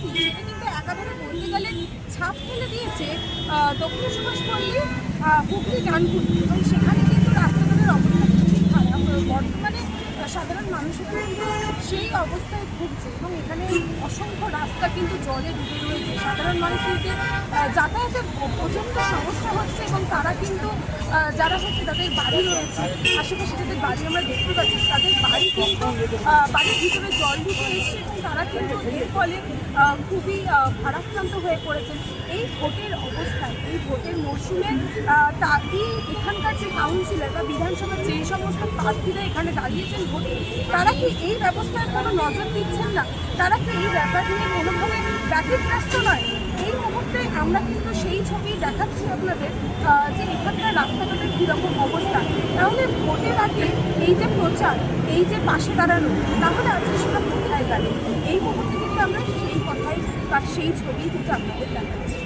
পরিস্থিতি সেটা কিন্তু একাধারে বলতে গেলে ছাপ ফেলে দিয়েছে দক্ষিণ সুভাষপল্লী, হুগলি, ডানকুনি, এবং সেখানে কিন্তু রাস্তাঘাটের অবস্থা খুবই খারাপ। বর্তমানে সাধারণ মানুষেরা কিন্তু সেই অবস্থায় ভুগছে এবং এখানে অসংখ্য রাস্তা কিন্তু জলে ডুবে রয়েছে। সাধারণ মানুষদেরকে যাতায়াতের প্রচণ্ড সমস্যা হচ্ছে এবং তারা কিন্তু যারা হচ্ছে তাদের বাড়ি রয়েছে আশেপাশে, যাদের বাড়ি আমরা দেখতে পাচ্ছি, তাদের বাড়ি কিন্তু বাড়ির ভিতরে জল ঢুকে এসছে এবং তারা কিন্তু এর ফলে খুবই ভারাক্রান্ত হয়ে পড়েছেন। এই ভোটের অবস্থায়, এই ভোটের মরশুমে তাই এখানকার যে কাউন্সিলর বা বিধানসভার যে সমস্ত প্রার্থীরা এখানে দাঁড়িয়েছেন ভোটে, তারা কি এই ব্যবস্থায় কোনো নজর দিচ্ছেন না? তারা কি এই ব্যাপার নিয়ে কোনোভাবে ব্যতিব্যস্ত নয়? এই মুহূর্তে আমরা কিন্তু সেই ছবি দেখাচ্ছি আপনাদের যে এখানকার রাস্তাঘাটের কীরকম অবস্থা। তাহলে ভোটের আগে এই যে প্রচার, এই যে পাশে দাঁড়ানো, তাহলে আজকে সেটা কোথায় গেল? এই মুহূর্তে কিন্তু আমরা সেই কথাই বা সেই ছবি কিন্তু আপনাদের দেখাচ্ছি।